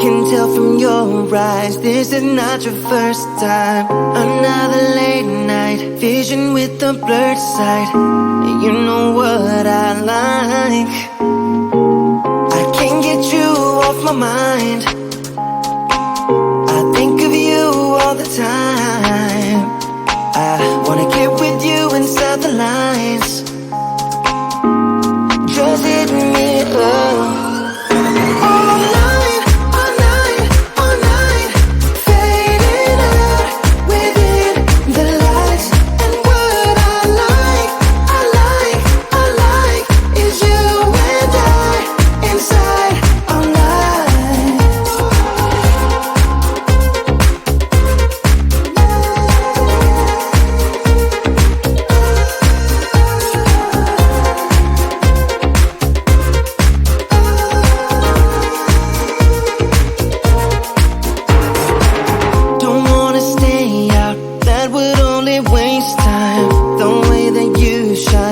Can tell from your eyes, this is not your first time. Another late night vision with a blurred sight. You know what I like. I can't get you off my mind. I think of you all the time. I wanna get with you inside the lines. Just hit me up.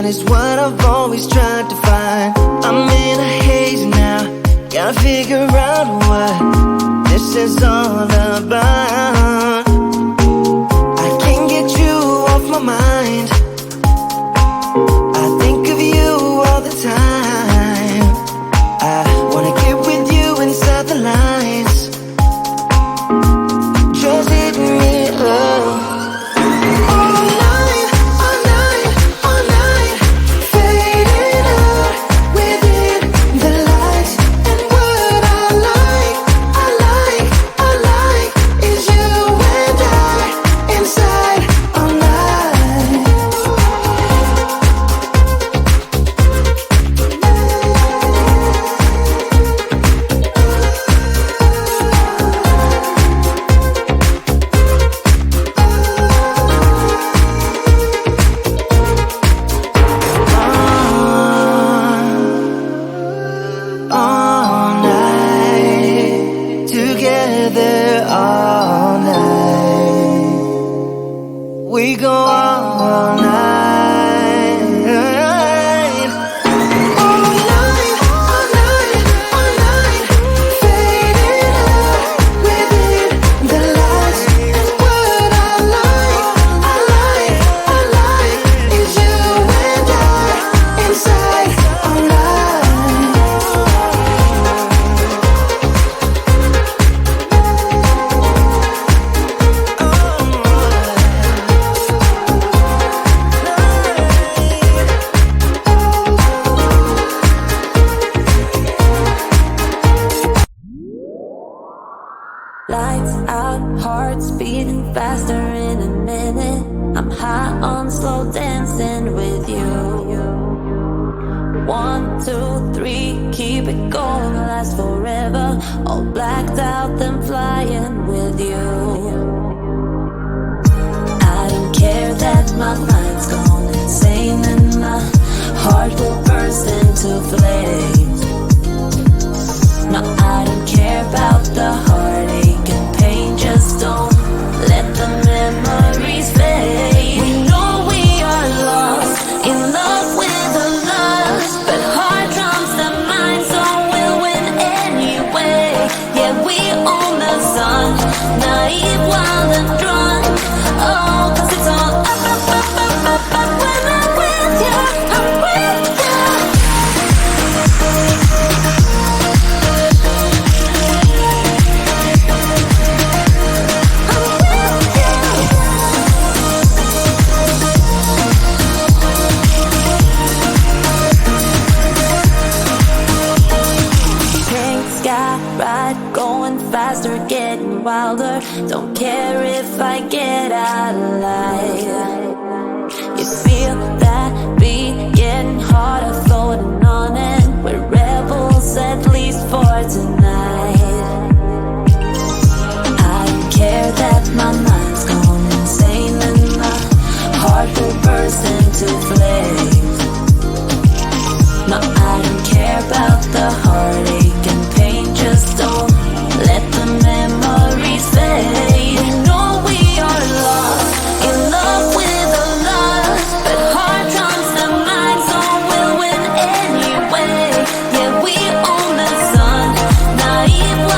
Is what I've always tried to find. I'm in a haze now, gotta figure out what this is all about. I can't get you off my mind. I think of you all the time. I wanna get with you inside the lines. Just hit me up. We go all night, all night, all night, all night, fading out within the lights. And what I like is you and I inside all Lights out, hearts beating faster in a minute. I'm high on slow dancing with you. 1, 2, 3, keep it going, last forever. All blacked out, then flying with you. I don't care that my mind's gone insane and my heart will burst into flames. No, I don't care about the heartache and pain. Just don't let the memories fade. We know we are lost, in love with a lust, but heart trumps the mind, so we'll win anyway. Yeah, we own the sun, naive, wild and drunk. Oh, 'cause it's all up when I'm with you, I'm with you. Faster, getting wilder. Don't care if I get out alive. You feel that beat getting harder, floating on it. We're rebels, at least for tonight. I don't care that my mind's gone insane and my heart will burst into flames. No, I don't care about the heartache and pain. Just don't let the memories fade. We know we are lost, in love with a lust, but heart trumps the mind, so we'll win anyway. Yeah, we own the sun, naive.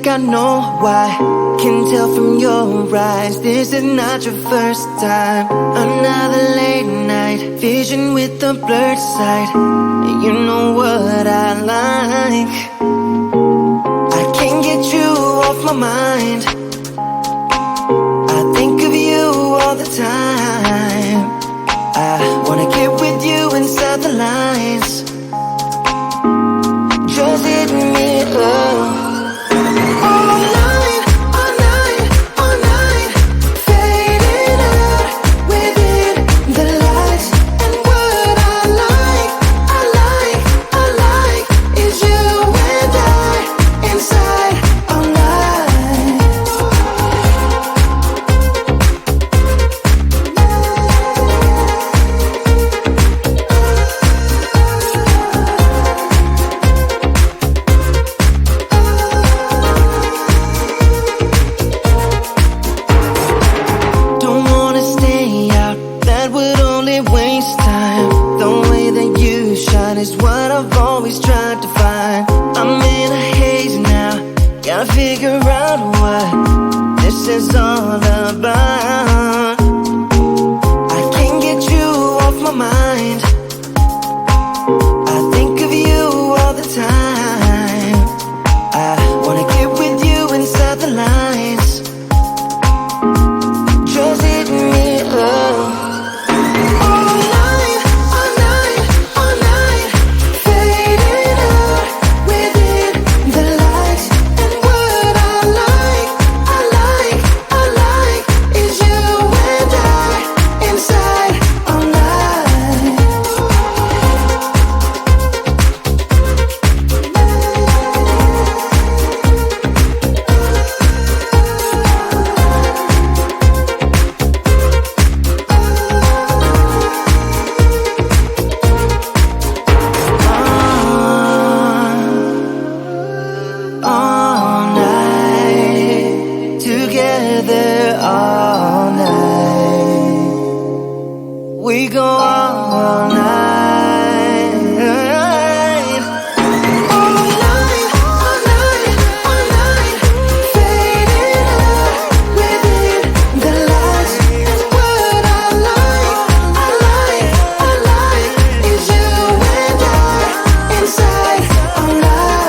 think I know why. Can tell from your eyes, this is not your first time. Another late night, vision with a blurred sight. You know what I like. I can't get you off my mind. I think of you all the time. I wanna get with you inside the lines. Just hit me up. All night, all night, all night. Fading out within the lights. And what I like, I like, I like is you and I inside all night. Don't wanna stay out, that would only waste time. The way that you shine is what I've always tried to find. I'm in a haze now, gotta figure out what this is all about. I can't get you off my mind. I think of you all the time. I wanna get with you inside the lines. Just hit me up. All night, all night, all night. Fading out within the lights. And what I like, I like, I like is you and I inside all night. All night, together all night. We go all night. All night, all night, all night. Fading out within the lights. And what I like, I like, I like is you and I inside all night.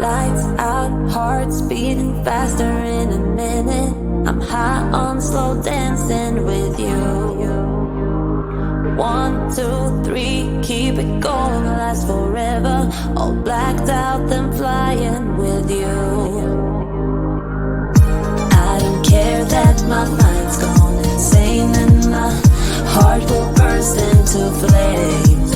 Lights out, hearts beating faster in a minute. I'm high on slow dancing with you. 1, 2, 3, keep it going, last forever. All blacked out, then flying with you. I don't care that my mind's gone insane and my heart will burst into flames.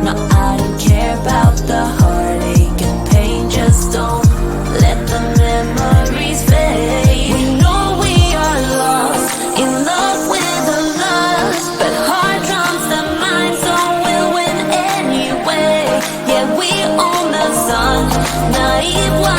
No, I don't care about the heartache and pain. Just don't let the memories fade. We know we are lost, in love with the lust, but heart trumps the mind, so we'll win anyway. Yeah, we own the sun, naive.